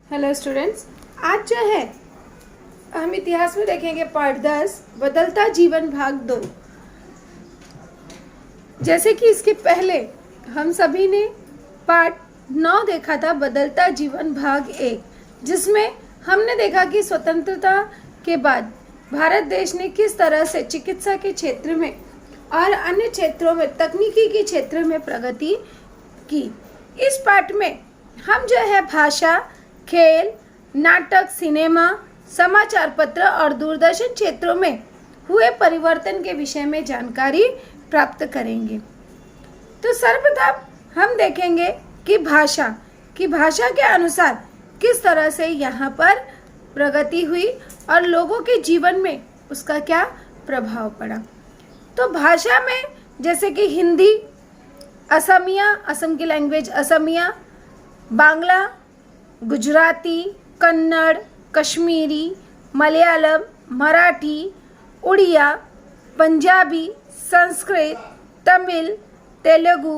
Hello students, आज जो है हम इतिहास में देखेंगे पार्ट 10 बदलता जीवन भाग 2। जैसे कि इसके पहले हम सभी ने पार्ट 9 देखा था, बदलता जीवन भाग 1, जिसमें हमने देखा कि स्वतंत्रता के बाद भारत देश ने किस तरह से चिकित्सा के क्षेत्र में और अन्य क्षेत्रों में तकनीकी के क्षेत्र में प्रगति की। इस पार्ट में हम जो है भाषा, खेल, नाटक, सिनेमा, समाचार पत्र और दूरदर्शन क्षेत्रों में हुए परिवर्तन के विषय में जानकारी प्राप्त करेंगे। तो सर्वप्रथम हम देखेंगे कि भाषा के अनुसार किस तरह से यहाँ पर प्रगति हुई और लोगों के जीवन में उसका क्या प्रभाव पड़ा। तो भाषा में जैसे कि हिंदी, असमिया, असम की लैंग्वेज असमिया, बांग्ला, गुजराती, कन्नड़, कश्मीरी, मलयालम, मराठी, उड़िया, पंजाबी, संस्कृत, तमिल, तेलुगु,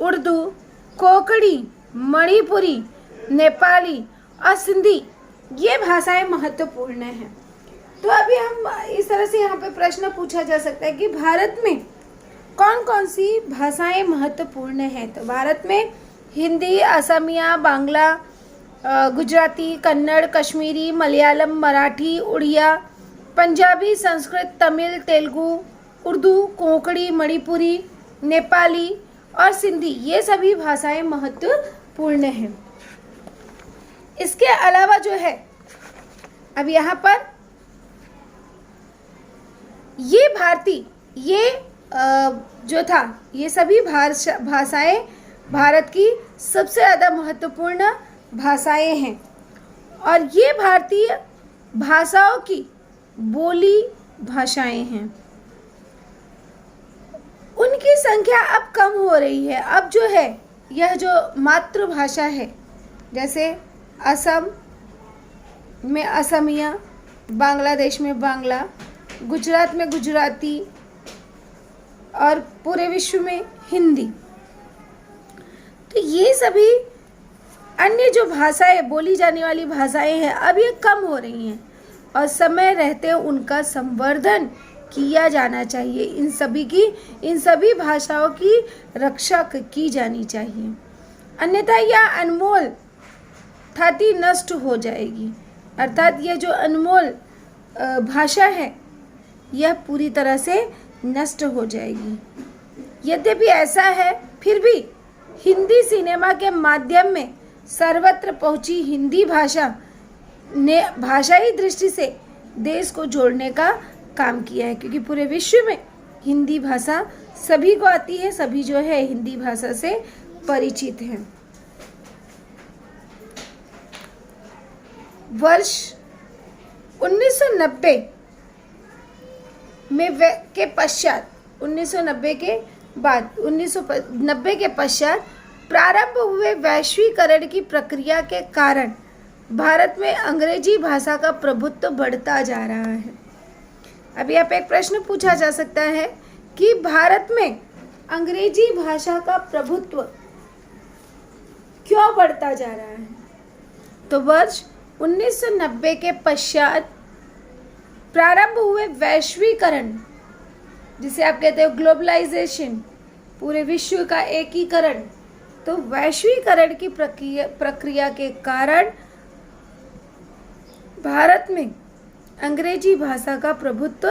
उर्दू, कोंकणी, मणिपुरी, नेपाली और सिंधी, ये भाषाएं महत्वपूर्ण हैं। तो अभी हम इस तरह से यहाँ पे प्रश्न पूछा जा सकता है कि भारत में कौन कौन सी भाषाएं महत्वपूर्ण हैं। तो भारत में हिंदी, असमिया, बांग्ला, गुजराती, कन्नड़, कश्मीरी, मलयालम, मराठी, उड़िया, पंजाबी, संस्कृत, तमिल, तेलुगु, उर्दू, कोंकणी, मणिपुरी, नेपाली और सिंधी, ये सभी भाषाएं महत्वपूर्ण हैं। इसके अलावा जो है अब यहाँ पर ये भारतीय जो था, ये सभी भाषाएं भारत की सबसे ज़्यादा महत्वपूर्ण भाषाएं हैं और ये भारतीय भाषाओं की बोली भाषाएं हैं। उनकी संख्या अब कम हो रही है। अब जो है यह जो मातृभाषा है, जैसे असम में असमिया, बांग्लादेश में बांग्ला, गुजरात में गुजराती और पूरे विश्व में हिंदी। तो ये सभी अन्य जो भाषाएं, बोली जाने वाली भाषाएं हैं, अब ये कम हो रही हैं और समय रहते उनका संवर्धन किया जाना चाहिए। इन सभी भाषाओं की रक्षा की जानी चाहिए, अन्यथा यह अनमोल थाती नष्ट हो जाएगी। अर्थात यह जो अनमोल भाषा है यह पूरी तरह से नष्ट हो जाएगी। यद्यपि ऐसा है, फिर भी हिंदी सिनेमा के माध्यम में सर्वत्र पहुंची हिंदी भाषा ने भाषाई दृष्टि से देश को जोड़ने का काम किया है, क्योंकि पूरे विश्व में हिंदी भाषा सभी को आती है, सभी जो है हिंदी भाषा से परिचित हैं। वर्ष 1990 के पश्चात 1990 के बाद 1990 के पश्चात प्रारंभ हुए वैश्वीकरण की प्रक्रिया के कारण भारत में अंग्रेजी भाषा का प्रभुत्व बढ़ता जा रहा है। अब यहाँ पे एक प्रश्न पूछा जा सकता है कि भारत में अंग्रेजी भाषा का प्रभुत्व क्यों बढ़ता जा रहा है। तो वर्ष 1990 के पश्चात प्रारंभ हुए वैश्वीकरण, जिसे आप कहते हो ग्लोबलाइजेशन, पूरे विश्व का एकीकरण, तो वैश्वीकरण की प्रक्रिया के कारण भारत में अंग्रेजी भाषा का प्रभुत्व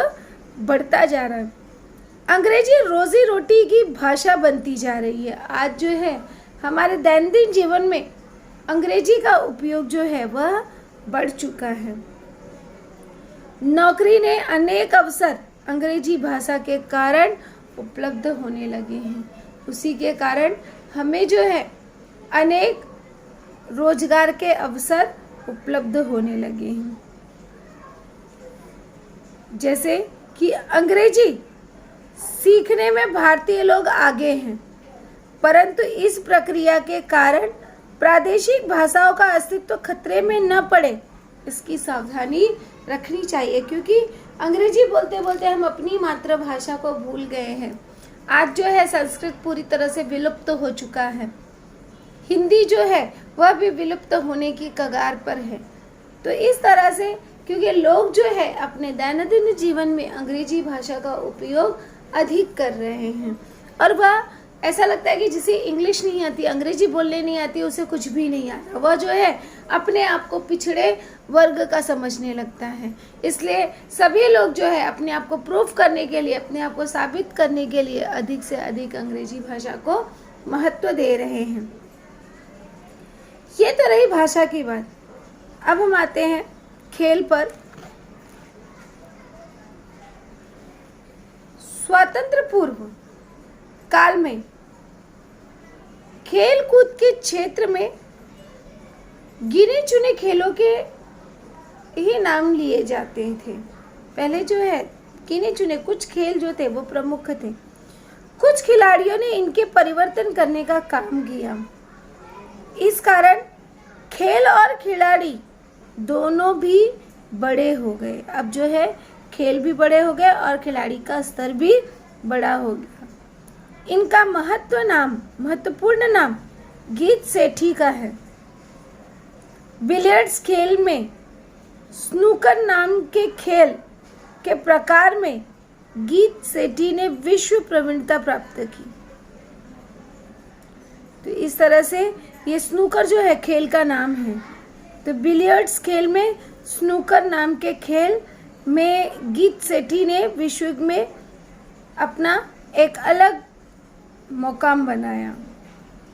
बढ़ता जा रहा है। अंग्रेजी रोजी रोटी की भाषा बनती जा रही है। आज जो है हमारे दैनंदिन जीवन में अंग्रेजी का उपयोग जो है वह बढ़ चुका है। नौकरी ने अनेक अवसर अंग्रेजी भाषा के कारण उपलब्ध होने लगे हैं। उसी के कारण हमें जो है अनेक रोजगार के अवसर उपलब्ध होने लगे हैं। जैसे कि अंग्रेजी सीखने में भारतीय लोग आगे हैं, परंतु इस प्रक्रिया के कारण प्रादेशिक भाषाओं का अस्तित्व खतरे में न पड़े, इसकी सावधानी रखनी चाहिए, क्योंकि अंग्रेजी बोलते बोलते हम अपनी मातृभाषा को भूल गए हैं। आज जो है संस्कृत पूरी तरह से विलुप्त हो चुका है। हिंदी जो है वह भी विलुप्त होने की कगार पर है। तो इस तरह से क्योंकि लोग जो है अपने दैनंदिन जीवन में अंग्रेजी भाषा का उपयोग अधिक कर रहे हैं और वह ऐसा लगता है कि जिसे इंग्लिश नहीं आती, अंग्रेजी बोलने नहीं आती, उसे कुछ भी नहीं आता, वह जो है अपने आप को पिछड़े वर्ग का समझने लगता है। इसलिए सभी लोग जो है अपने आप को प्रूफ करने के लिए, अपने आप को साबित करने के लिए अधिक से अधिक अंग्रेजी भाषा को महत्व दे रहे हैं। ये तो रही भाषा की बात। अब हम आते हैं खेल पर। स्वातंत्र पूर्व काल में खेल कूद के क्षेत्र में गिने चुने खेलों के ही नाम लिए जाते थे। पहले जो है गिने चुने कुछ खेल जो थे वो प्रमुख थे। कुछ खिलाड़ियों ने इनके परिवर्तन करने का काम किया। इस कारण खेल और खिलाड़ी दोनों भी बड़े हो गए। अब जो है खेल भी बड़े हो गए और खिलाड़ी का स्तर भी बड़ा हो गया। इनका महत्वपूर्ण नाम गीत सेठी का है। बिलियर्ड्स खेल में स्नूकर नाम के खेल के प्रकार में गीत सेठी ने विश्व प्रवीणता प्राप्त की। तो इस तरह से ये स्नूकर जो है खेल का नाम है। तो बिलियर्ड्स खेल में स्नूकर नाम के खेल में गीत सेठी ने विश्व में अपना एक अलग मुकाम बनाया।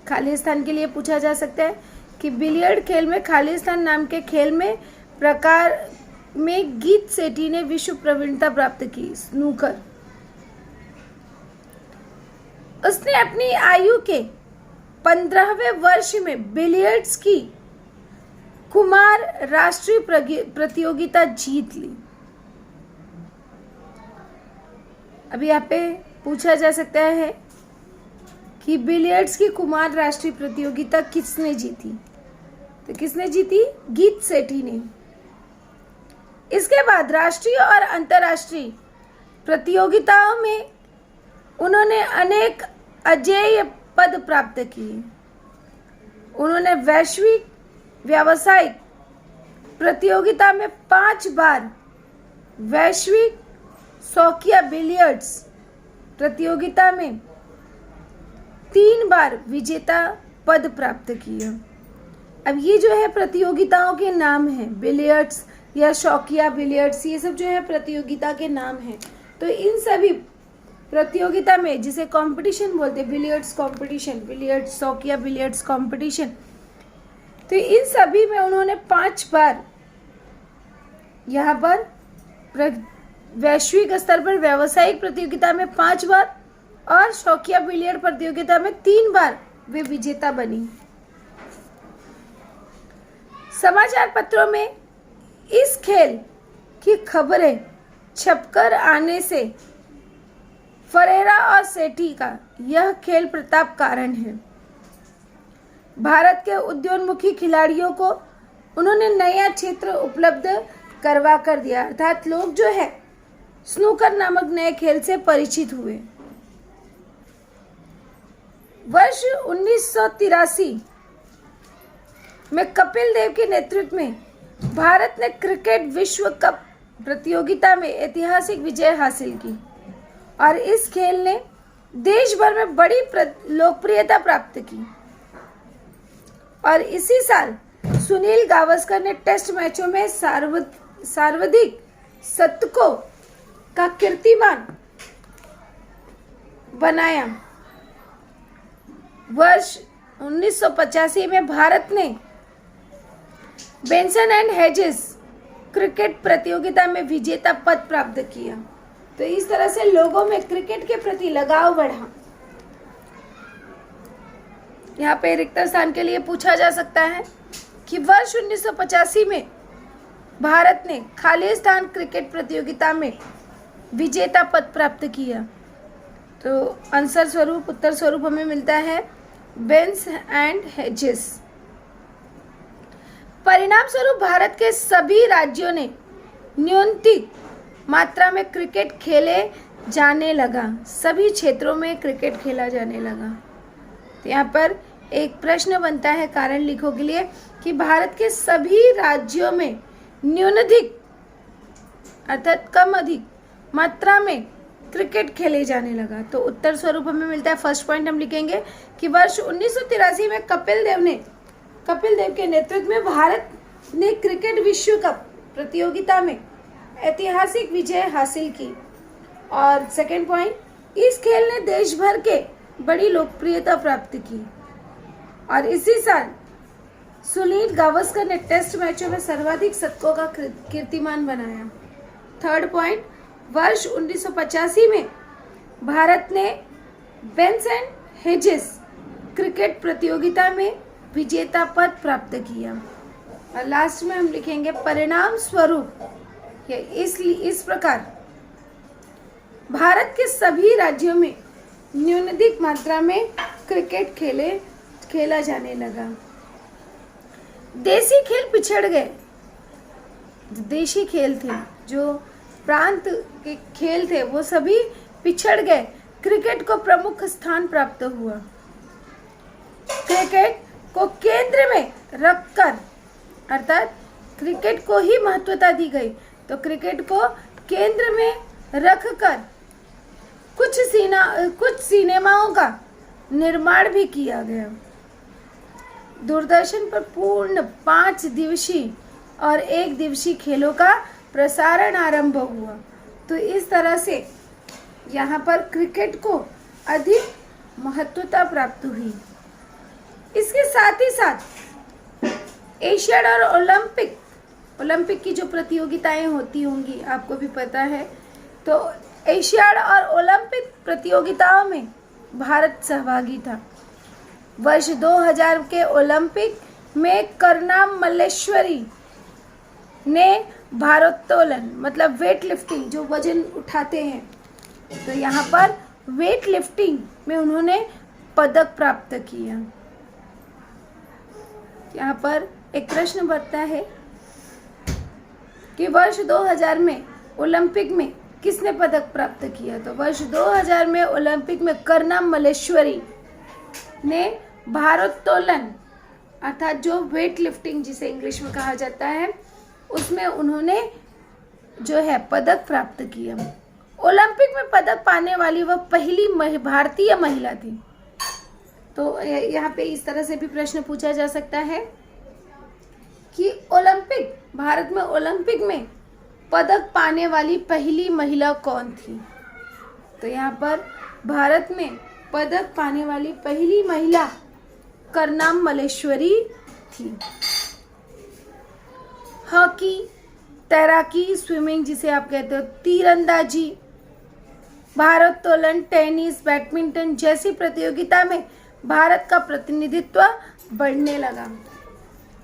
खालिस्तान के लिए पूछा जा सकता है कि बिलियर्ड खेल में खालिस्तान नाम के खेल में प्रकार में गीत सेठी ने विश्व प्रवीणता प्राप्त की। स्नूकर उसने अपनी आयु के 15वें वर्ष में बिलियर्ड्स की कुमार राष्ट्रीय प्रतियोगिता जीत ली। अभी यहाँ पे पूछा जा सकता है कि बिलियर्ड्स की कुमार राष्ट्रीय प्रतियोगिता किसने जीती? तो किसने जीती? गीत सेठी ने। इसके बाद राष्ट्रीय और अंतर्राष्ट्रीय प्रतियोगिताओं में उन्होंने अनेक अजेय पद प्राप्त किए। उन्होंने वैश्विक व्यावसायिक प्रतियोगिता में 5 बार, वैश्विक शौकिया बिलियर्ड्स प्रतियोगिता में 3 बार विजेता पद प्राप्त किया। अब ये जो है प्रतियोगिताओं के नाम हैं, बिलियर्ड्स या शौकिया बिलियर्ड्स, ये सब जो है प्रतियोगिता के नाम हैं। तो इन सभी प्रतियोगिता में जिसे कंपटीशन बोलते हैं, बिलियर्ड्स कंपटीशन, बिलियर्ड्स शौकिया बिलियर्ड्स कंपटीशन, तो इन सभी में उन्होंने 5 बार यहाँ पर वैश्विक स्तर पर व्यावसायिक प्रतियोगिता में 5 बार और शौकिया बिलियर्ड प्रतियोगिता में 3 बार वे विजेता बनी। समाचार पत्रों में इस खेल की खबरें छपकर आने से फरेरा और सेठी का यह खेल प्रताप कारण है। भारत के उद्योन्मुखी खिलाड़ियों को उन्होंने नया क्षेत्र उपलब्ध करवा कर दिया, अर्थात लोग जो है स्नूकर नामक नए खेल से परिचित हुए। वर्ष 1983 में कपिल देव के नेतृत्व में भारत ने क्रिकेट विश्व कप प्रतियोगिता में ऐतिहासिक विजय हासिल की और इस खेल ने देश भर में बड़ी लोकप्रियता प्राप्त की। और इसी साल सुनील गावस्कर ने टेस्ट मैचों में सर्वाधिक शतकों का कीर्तिमान बनाया। वर्ष 1985 में भारत ने बेंसन एंड हेजेस क्रिकेट प्रतियोगिता में विजेता पद प्राप्त किया। तो इस तरह से लोगों में क्रिकेट के प्रति लगाव बढ़ा। यहाँ पे रिक्त स्थान के लिए पूछा जा सकता है कि वर्ष 1985 में भारत ने खालिस्तान क्रिकेट प्रतियोगिता में विजेता पद प्राप्त किया। तो उत्तर स्वरूप हमें मिलता है बेंस एंड हेजेस। परिणाम स्वरूप भारत के सभी राज्यों ने न्यूनतम मात्रा में क्रिकेट खेले जाने लगा, सभी क्षेत्रों में क्रिकेट खेला जाने लगा। तो यहाँ पर एक प्रश्न बनता है कारण लिखो के लिए कि भारत के सभी राज्यों में न्यूनाधिक अर्थात कम अधिक मात्रा में क्रिकेट खेले जाने लगा। तो उत्तर स्वरूप हमें मिलता है, फर्स्ट पॉइंट हम लिखेंगे कि वर्ष 1983 में कपिल देव के नेतृत्व में भारत ने क्रिकेट विश्व कप प्रतियोगिता में ऐतिहासिक विजय हासिल की। और सेकेंड पॉइंट, इस खेल ने देश भर के बड़ी लोकप्रियता प्राप्त की। और इसी साल सुनील गावस्कर ने टेस्ट मैचों में सर्वाधिक शतकों का कीर्तिमान बनाया। थर्ड पॉइंट, वर्ष 1985 में भारत ने बेंस एंड हेजेस क्रिकेट प्रतियोगिता में विजेता पद प्राप्त किया। और लास्ट में हम लिखेंगे परिणाम स्वरूप इस प्रकार भारत के सभी राज्यों में न्यूनाधिक मात्रा में क्रिकेट खेला जाने लगा। देसी खेल पिछड़ गए। देशी खेल थे, जो प्रांत के खेल थे, वो सभी पिछड़ गए। क्रिकेट को प्रमुख स्थान प्राप्त हुआ। क्रिकेट को केंद्र में रखकर अर्थात क्रिकेट को ही महत्वता दी गई। तो क्रिकेट को केंद्र में रखकर कुछ सिनेमाओं का निर्माण भी किया गया। दूरदर्शन पर पूर्ण 5 दिवसीय और 1 दिवसीय खेलों का प्रसारण आरंभ हुआ। तो इस तरह से यहाँ पर क्रिकेट को अधिक महत्वता प्राप्त हुई। इसके साथ ही साथ एशियाड और ओलंपिक की जो प्रतियोगिताएं होती होंगी आपको भी पता है, तो एशियाड और ओलंपिक प्रतियोगिताओं में भारत सहभागी था। वर्ष 2000 के ओलंपिक में करनाम मल्लेश्वरी ने भारोत्तोलन मतलब वेट लिफ्टिंग, जो वजन उठाते हैं, तो यहाँ पर वेट लिफ्टिंग में उन्होंने पदक प्राप्त किया। यहाँ पर एक प्रश्न बनता है कि वर्ष 2000 में ओलंपिक में किसने पदक प्राप्त किया। तो वर्ष 2000 में ओलंपिक में करनाम मल्लेश्वरी ने भारोत्तोलन अर्थात जो वेट लिफ्टिंग जिसे इंग्लिश में कहा जाता है, उसमें उन्होंने जो है पदक प्राप्त किया। ओलंपिक में पदक पाने वाली वह पहली भारतीय महिला थी। तो यहाँ पे इस तरह से भी प्रश्न पूछा जा सकता है कि भारत में ओलंपिक में पदक पाने वाली पहली महिला कौन थी। तो यहाँ पर भारत में पदक पाने वाली पहली महिला करनाम मल्लेश्वरी थी। हॉकी, तैराकी, स्विमिंग जिसे आप कहते हो, तीरंदाजी, भारोत्तोलन, टेनिस, बैडमिंटन जैसी प्रतियोगिता में भारत का प्रतिनिधित्व बढ़ने लगा,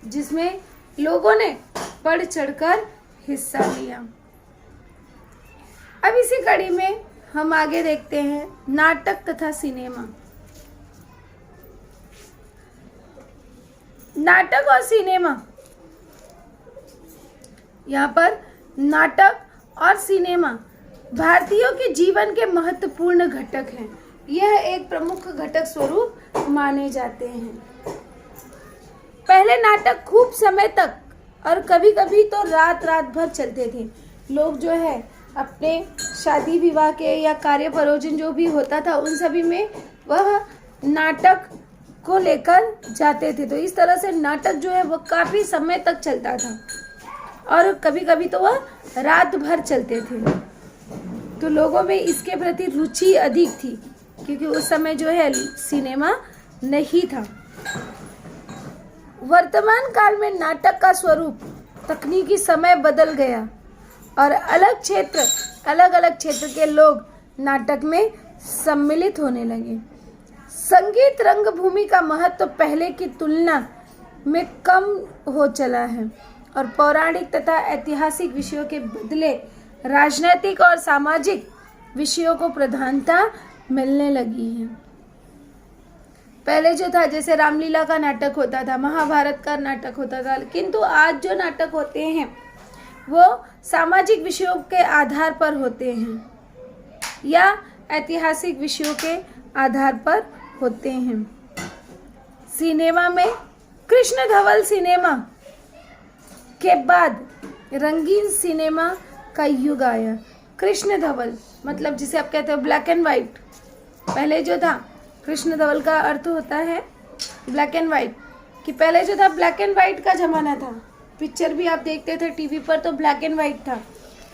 जिसमें लोगों ने बढ़ चढ़कर हिस्सा लिया। अब इसी कड़ी में हम आगे देखते हैं नाटक तथा सिनेमा। नाटक और सिनेमा, यहाँ पर नाटक और सिनेमा भारतीयों के जीवन के महत्वपूर्ण घटक हैं। यह एक प्रमुख घटक स्वरूप माने जाते हैं। पहले नाटक खूब समय तक और कभी कभी तो रात भर चलते थे। लोग जो है अपने शादी विवाह के या कार्य प्रयोजन जो भी होता था, उन सभी में वह नाटक को लेकर जाते थे। तो इस तरह से नाटक जो है वह काफ़ी समय तक चलता था और कभी कभी तो वह रात भर चलते थे। तो लोगों में इसके प्रति रुचि अधिक थी, क्योंकि उस समय जो है सिनेमा नहीं था। वर्तमान काल में नाटक का स्वरूप तकनीकी समय बदल गया और अलग अलग क्षेत्र के लोग नाटक में सम्मिलित होने लगे। संगीत रंगभूमि का महत्व पहले की तुलना में कम हो चला है और पौराणिक तथा ऐतिहासिक विषयों के बदले राजनीतिक और सामाजिक विषयों को प्रधानता मिलने लगी है। पहले जो था, जैसे रामलीला का नाटक होता था, महाभारत का नाटक होता था, किंतु आज जो नाटक होते हैं वो सामाजिक विषयों के आधार पर होते हैं या ऐतिहासिक विषयों के आधार पर होते हैं। सिनेमा में कृष्ण धवल सिनेमा के बाद रंगीन सिनेमा का युग आया। कृष्ण धवल मतलब जिसे आप कहते हो ब्लैक एंड वाइट, पहले जो था कृष्ण धवल का अर्थ होता है ब्लैक एंड वाइट, कि पहले जो था ब्लैक एंड वाइट का ज़माना था। पिक्चर भी आप देखते थे टीवी पर तो ब्लैक एंड वाइट था,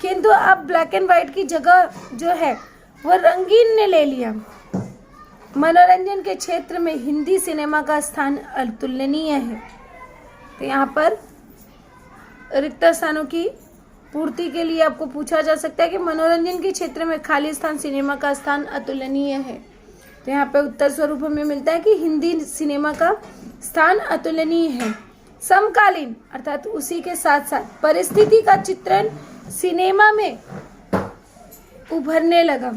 किंतु अब ब्लैक एंड वाइट की जगह जो है वह रंगीन ने ले लिया। मनोरंजन के क्षेत्र में हिंदी सिनेमा का स्थान अतुलनीय है। तो यहाँ पर रिक्त स्थानों की पूर्ति के लिए आपको पूछा जा सकता है कि मनोरंजन के क्षेत्र में खाली स्थान सिनेमा का स्थान अतुलनीय है। तो यहाँ पे उत्तर स्वरूप हमें मिलता है कि हिंदी सिनेमा का स्थान अतुलनीय है। समकालीन अर्थात उसी के साथ साथ परिस्थिति का चित्रण सिनेमा में उभरने लगा।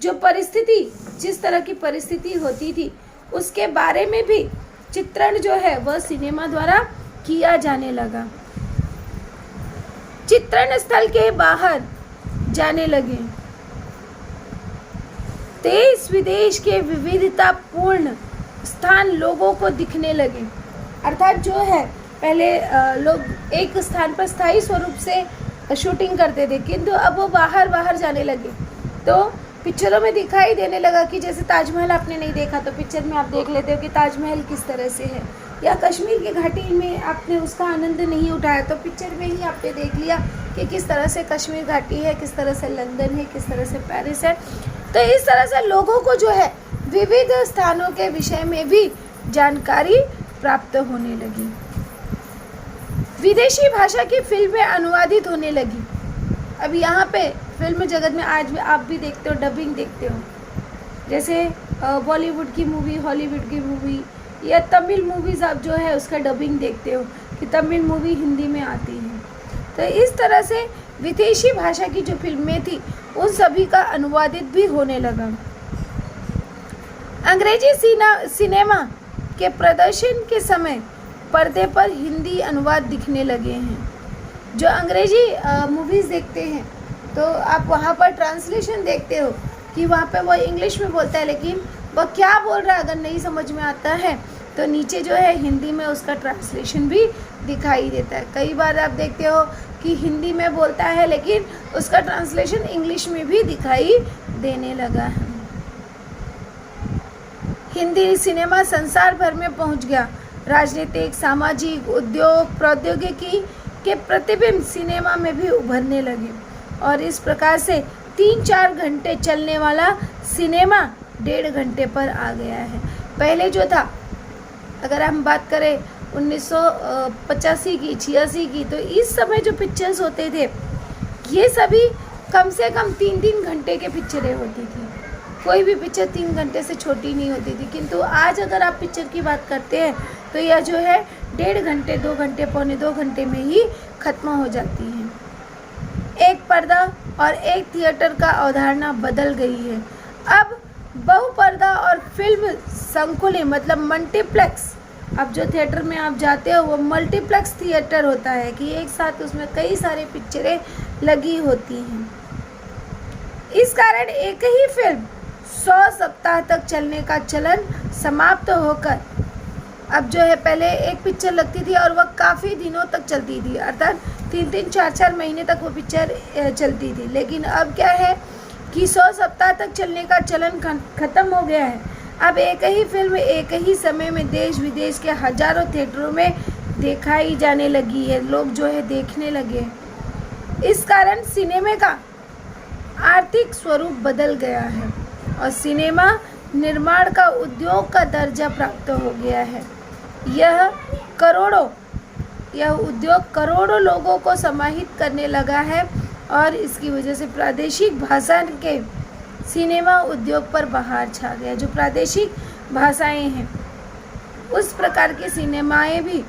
जो परिस्थिति, जिस तरह की परिस्थिति होती थी उसके बारे में भी चित्रण जो है वह सिनेमा द्वारा किया जाने लगा। चित्रण स्थल के बाहर जाने लगे। देश विदेश के विविधतापूर्ण स्थान लोगों को दिखने लगे। अर्थात जो है पहले लोग एक स्थान पर स्थायी स्वरूप से शूटिंग करते थे, किंतु अब वो बाहर जाने लगे। तो पिक्चरों में दिखाई देने लगा कि जैसे ताजमहल आपने नहीं देखा तो पिक्चर में आप देख लेते हो कि ताजमहल किस तरह से है, या कश्मीर की घाटी में आपने उसका आनंद नहीं उठाया तो पिक्चर में ही आपने देख लिया कि किस तरह से कश्मीर घाटी है, किस तरह से लंदन है, किस तरह से पेरिस है। तो इस तरह से लोगों को जो है विविध स्थानों के विषय में भी जानकारी प्राप्त होने लगी। विदेशी भाषा की फिल्में अनुवादित होने लगी। अब यहाँ पे फिल्म जगत में आज भी आप भी देखते हो, डबिंग देखते हो, जैसे बॉलीवुड की मूवी, हॉलीवुड की मूवी या तमिल मूवीज़ आप जो है उसका डबिंग देखते हो कि तमिल मूवी हिंदी में आती है। तो इस तरह से विदेशी भाषा की जो फिल्में थी उन सभी का अनुवादित भी होने लगा। अंग्रेजी सिनेमा के प्रदर्शन के समय पर्दे पर हिंदी अनुवाद दिखने लगे हैं। जो अंग्रेजी मूवीज़ देखते हैं तो आप वहाँ पर ट्रांसलेशन देखते हो कि वहाँ पे वो इंग्लिश में बोलता है, लेकिन वह क्या बोल रहा है अगर नहीं समझ में आता है तो नीचे जो है हिंदी में उसका ट्रांसलेशन भी दिखाई देता है। कई बार आप देखते हो कि हिंदी में बोलता है लेकिन उसका ट्रांसलेशन इंग्लिश में भी दिखाई देने लगा है। हिंदी सिनेमा संसार भर में पहुंच गया। राजनीतिक, सामाजिक, उद्योग, प्रौद्योगिकी के प्रतिबिंब सिनेमा में भी उभरने लगे और इस प्रकार से 3-4 घंटे चलने वाला सिनेमा 1.5 घंटे पर आ गया है। पहले जो था, अगर हम बात करें 1985 की, 86 की, तो इस समय जो पिक्चर्स होते थे ये सभी कम से कम 3-3 घंटे के पिक्चरें होती थी। कोई भी पिक्चर 3 घंटे से छोटी नहीं होती थी, किंतु आज अगर आप पिक्चर की बात करते हैं तो यह जो है 1.5 घंटे, 2 घंटे, पौने 2 घंटे में ही ख़त्म हो जाती है। एक पर्दा और एक थिएटर का अवधारणा बदल गई है। अब बहुपर्दा और फिल्म संकुलें मतलब मल्टीप्लेक्स, अब जो थिएटर में आप जाते हो वो मल्टीप्लेक्स थिएटर होता है कि एक साथ उसमें कई सारे पिक्चरें लगी होती हैं। इस कारण एक ही फिल्म 100 सप्ताह तक चलने का चलन समाप्त होकर अब जो है, पहले एक पिक्चर लगती थी और वह काफ़ी दिनों तक चलती थी, अर्थात 3-3, 4-4 महीने तक वो पिक्चर चलती थी। लेकिन अब क्या है कि 100 सप्ताह तक चलने का चलन ख़त्म हो गया है। अब एक ही फिल्म एक ही समय में देश विदेश के हजारों थिएटरों में दिखाई जाने लगी है। लोग जो है देखने लगे। इस कारण सिनेमा का आर्थिक स्वरूप बदल गया है और सिनेमा निर्माण का उद्योग का दर्जा प्राप्त हो गया है। यह उद्योग करोड़ों लोगों को समाहित करने लगा है और इसकी वजह से प्रादेशिक भाषा के सिनेमा उद्योग पर बहार छा गया। जो प्रादेशिक भाषाएं हैं उस प्रकार के सिनेमाएं भी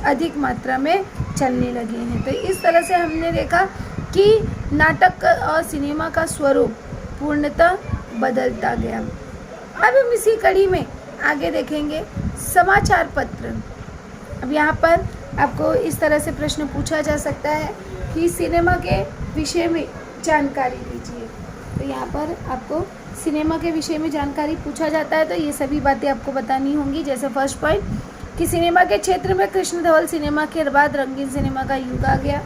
अधिक मात्रा में चलने लगे हैं। तो इस तरह से हमने देखा कि नाटक और सिनेमा का स्वरूप पूर्णतः बदलता गया। अब हम इसी कड़ी में आगे देखेंगे समाचार पत्र। अब यहाँ पर आपको इस तरह से प्रश्न पूछा जा सकता है कि सिनेमा के विषय में जानकारी दीजिए। तो यहाँ पर आपको सिनेमा के विषय में जानकारी पूछा जाता है तो ये सभी बातें आपको बतानी होंगी। जैसे फर्स्ट पॉइंट, कि सिनेमा के क्षेत्र में कृष्ण धवल सिनेमा के बाद रंगीन सिनेमा का युग आ गया।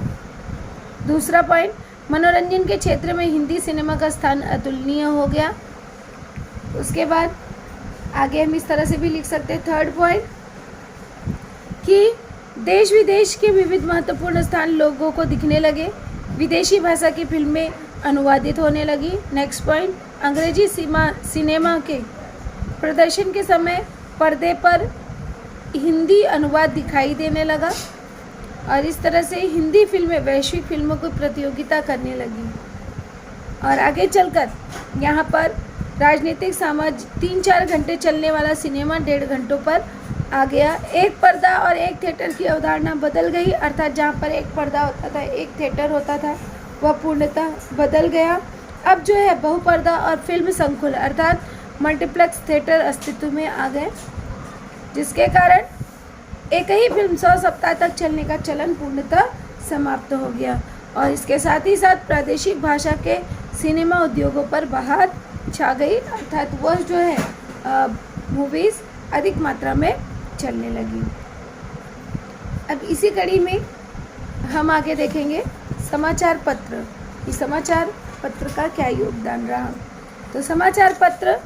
दूसरा पॉइंट, मनोरंजन के क्षेत्र में हिंदी सिनेमा का स्थान अतुलनीय हो गया। उसके बाद आगे हम इस तरह से भी लिख सकते हैं, थर्ड पॉइंट, कि देश विदेश के विविध महत्वपूर्ण स्थान लोगों को दिखने लगे, विदेशी भाषा की फिल्में अनुवादित होने लगी। नेक्स्ट पॉइंट, अंग्रेजी सिनेमा के प्रदर्शन के समय पर्दे पर हिंदी अनुवाद दिखाई देने लगा और इस तरह से हिंदी फिल्में वैश्विक फिल्मों की प्रतियोगिता करने लगी। और आगे चलकर यहाँ पर राजनीतिक सामाजिक 3-4 घंटे चलने वाला सिनेमा 1.5 घंटों पर आ गया। एक पर्दा और एक थिएटर की अवधारणा बदल गई, अर्थात जहाँ पर एक पर्दा होता था, एक थिएटर होता था, वह पूर्णतः बदल गया। अब जो है बहुपर्दा और फिल्म संकुल अर्थात मल्टीप्लेक्स थिएटर अस्तित्व में आ गए, जिसके कारण एक ही फिल्म 100 सप्ताह तक चलने का चलन पूर्णतः समाप्त हो गया। और इसके साथ ही साथ प्रादेशिक भाषा के सिनेमा उद्योगों पर बहार छा गई, अर्थात वह जो है मूवीज़ अधिक मात्रा में चलने लगी। अब इसी कड़ी में हम आगे देखेंगे समाचार पत्र, कि समाचार पत्र का क्या योगदान रहा। तो समाचार पत्र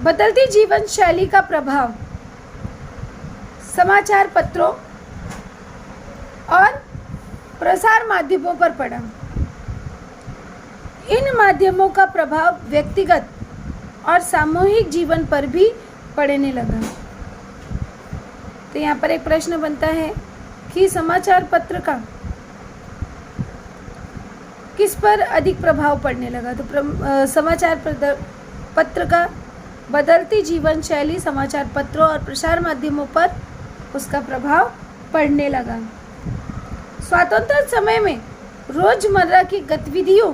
बदलती जीवन शैली का प्रभाव समाचार पत्रों और प्रसार माध्यमों पर पड़ा। इन माध्यमों का प्रभाव व्यक्तिगत और सामूहिक जीवन पर भी पड़ने लगा। तो यहाँ पर एक प्रश्न बनता है कि समाचार पत्र का किस पर अधिक प्रभाव पड़ने लगा। तो समाचार पत्र का बदलती जीवन शैली समाचार पत्रों और प्रसार माध्यमों पर उसका प्रभाव पड़ने लगा। स्वातंत्र समय में रोजमर्रा की गतिविधियों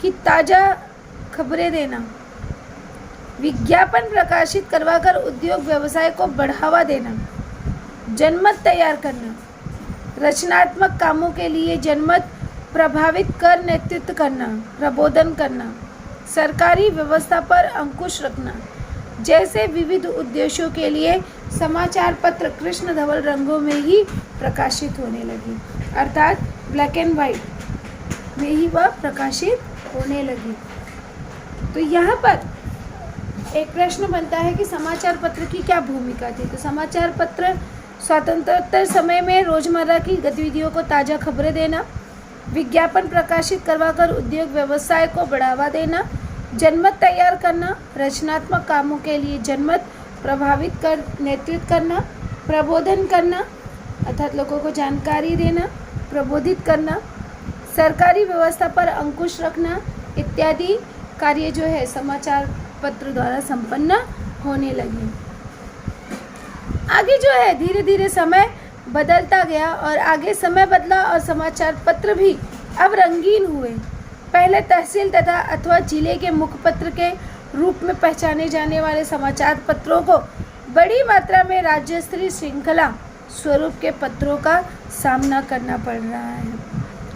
की ताज़ा खबरें देना, विज्ञापन प्रकाशित करवाकर उद्योग व्यवसाय को बढ़ावा देना, जनमत तैयार करना, रचनात्मक कामों के लिए जनमत प्रभावित कर नेतृत्व करना, प्रबोधन करना, सरकारी व्यवस्था पर अंकुश रखना जैसे विविध उद्देश्यों के लिए समाचार पत्र कृष्ण धवल रंगों में ही प्रकाशित होने लगी, अर्थात ब्लैक एंड वाइट में ही वह प्रकाशित होने लगी। तो यहाँ पर एक प्रश्न बनता है कि समाचार पत्र की क्या भूमिका थी। तो समाचार पत्र स्वतंत्रोत्तर समय में रोजमर्रा की गतिविधियों को ताज़ा खबरें देना, विज्ञापन प्रकाशित करवाकर उद्योग व्यवसाय को बढ़ावा देना, जनमत तैयार करना, रचनात्मक कामों के लिए जनमत प्रभावित कर नेतृत्व करना, प्रबोधन करना अर्थात लोगों को जानकारी देना, प्रबोधित करना, सरकारी व्यवस्था पर अंकुश रखना इत्यादि कार्य जो है समाचार पत्र द्वारा संपन्न होने लगे। आगे जो है धीरे धीरे समय बदलता गया और आगे समय बदला और समाचार पत्र भी अब रंगीन हुए। पहले तहसील तथा अथवा जिले के मुखपत्र के रूप में पहचाने जाने वाले समाचार पत्रों को बड़ी मात्रा में राज्य स्तरीय श्रृंखला स्वरूप के पत्रों का सामना करना पड़ रहा है।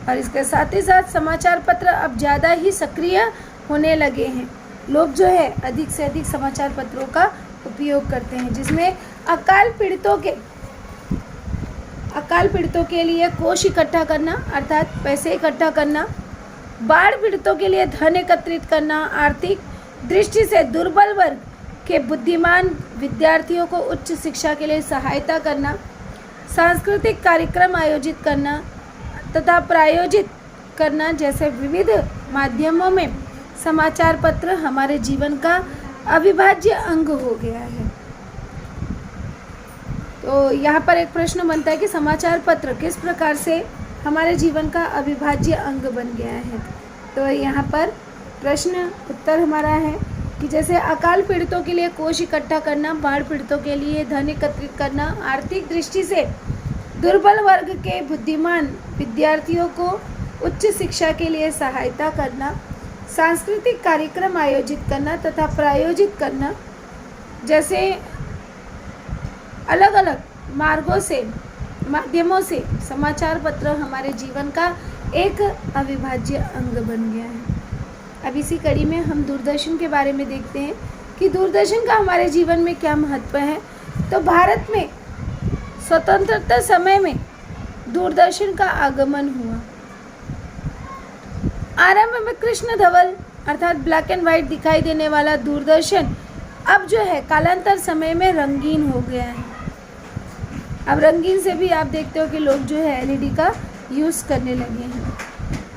और इसके साथ ही साथ समाचार पत्र अब ज़्यादा ही सक्रिय होने लगे हैं। लोग जो है अधिक से अधिक समाचार पत्रों का उपयोग करते हैं, जिसमें अकाल पीड़ितों के लिए कोष इकट्ठा करना अर्थात पैसे इकट्ठा करना, बाढ़ पीड़ितों के लिए धन एकत्रित करना, आर्थिक दृष्टि से दुर्बल वर्ग के बुद्धिमान विद्यार्थियों को उच्च शिक्षा के लिए सहायता करना, सांस्कृतिक कार्यक्रम आयोजित करना तथा प्रायोजित करना जैसे विविध माध्यमों में समाचार पत्र हमारे जीवन का अविभाज्य अंग हो गया है। तो यहाँ पर एक प्रश्न बनता है कि समाचार पत्र किस प्रकार से हमारे जीवन का अविभाज्य अंग बन गया है। तो यहाँ पर प्रश्न उत्तर हमारा है कि जैसे अकाल पीड़ितों के लिए कोष इकट्ठा करना, बाढ़ पीड़ितों के लिए धन एकत्रित करना, आर्थिक दृष्टि से दुर्बल वर्ग के बुद्धिमान विद्यार्थियों को उच्च शिक्षा के लिए सहायता करना, सांस्कृतिक कार्यक्रम आयोजित करना तथा प्रायोजित करना जैसे अलग अलग माध्यमों से समाचार पत्र हमारे जीवन का एक अविभाज्य अंग बन गया है। अब इसी कड़ी में हम दूरदर्शन के बारे में देखते हैं कि दूरदर्शन का हमारे जीवन में क्या महत्व है। तो भारत में स्वतंत्रता समय में दूरदर्शन का आगमन हुआ। आरंभ में कृष्ण धवल अर्थात ब्लैक एंड व्हाइट दिखाई देने वाला दूरदर्शन अब जो है कालांतर समय में रंगीन हो गया है। अब रंगीन से भी आप देखते हो कि लोग जो है एलईडी का यूज़ करने लगे हैं।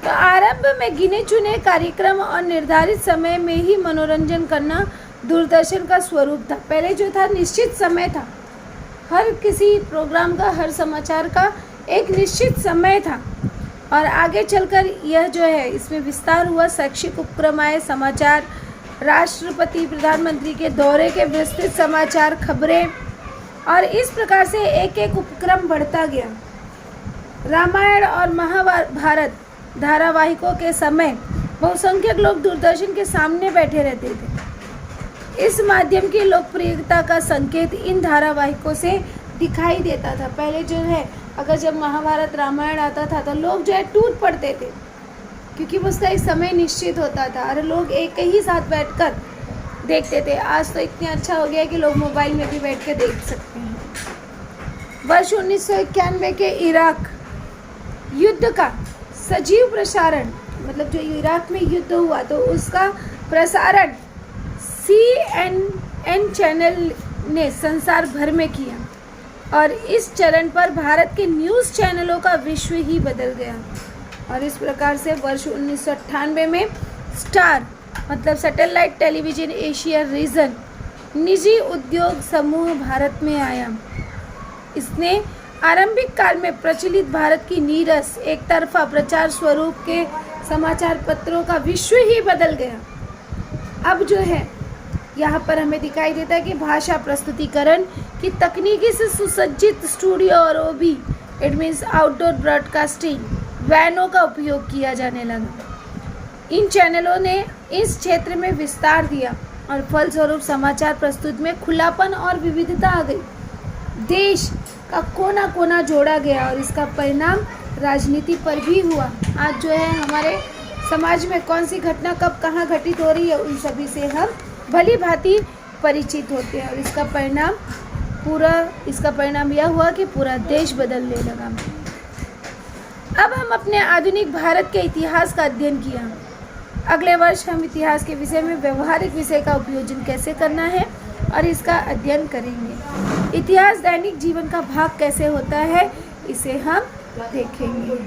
तो आरंभ में गिने चुने कार्यक्रम और निर्धारित समय में ही मनोरंजन करना दूरदर्शन का स्वरूप था। पहले जो था निश्चित समय था, हर किसी प्रोग्राम का, हर समाचार का एक निश्चित समय था और आगे चलकर यह जो है इसमें विस्तार हुआ। शैक्षिक उपक्रम आए, समाचार, राष्ट्रपति प्रधानमंत्री के दौरे के विस्तृत समाचार, खबरें, और इस प्रकार से एक एक उपक्रम बढ़ता गया। रामायण और महाभारत धारावाहिकों के समय बहुसंख्यक लोग दूरदर्शन के सामने बैठे रहते थे। इस माध्यम की लोकप्रियता का संकेत इन धारावाहिकों से दिखाई देता था। पहले जो है अगर जब महाभारत रामायण आता था तो लोग जो है टूट पड़ते थे, क्योंकि उसका एक समय निश्चित होता था और लोग एक ही साथ बैठकर देखते थे। आज तो इतना अच्छा हो गया कि लोग मोबाइल में भी बैठ के देख सकते हैं। वर्ष 1991 के इराक युद्ध का सजीव प्रसारण, मतलब जो इराक में युद्ध हुआ तो उसका प्रसारण CNN चैनल ने संसार भर में किया और इस चरण पर भारत के न्यूज़ चैनलों का विश्व ही बदल गया। और इस प्रकार से वर्ष 1998 में स्टार मतलब सैटेलाइट टेलीविज़न एशिया रीजन निजी उद्योग समूह भारत में आया। इसने आरंभिक काल में प्रचलित भारत की नीरस एक तरफा प्रचार स्वरूप के समाचार पत्रों का विश्व ही बदल गया। अब जो है यहाँ पर हमें दिखाई देता है कि भाषा प्रस्तुतिकरण की तकनीकी से सुसज्जित स्टूडियो और ओबी इट मीन्स आउटडोर ब्रॉडकास्टिंग वैनों का उपयोग किया जाने लगा। इन चैनलों ने इस क्षेत्र में विस्तार दिया और फलस्वरूप समाचार प्रस्तुत में खुलापन और विविधता आ गई। देश का कोना कोना जोड़ा गया और इसका परिणाम राजनीति पर भी हुआ। आज जो है हमारे समाज में कौन सी घटना कब कहाँ घटित हो रही है उन सभी से हम भली भांति परिचित होते हैं और इसका परिणाम यह हुआ कि पूरा देश बदलने लगा। अब हम अपने आधुनिक भारत के इतिहास का अध्ययन किया। अगले वर्ष हम इतिहास के विषय में व्यवहारिक विषय का उपयोजन कैसे करना है और इसका अध्ययन करेंगे। इतिहास दैनिक जीवन का भाग कैसे होता है इसे हम देखेंगे।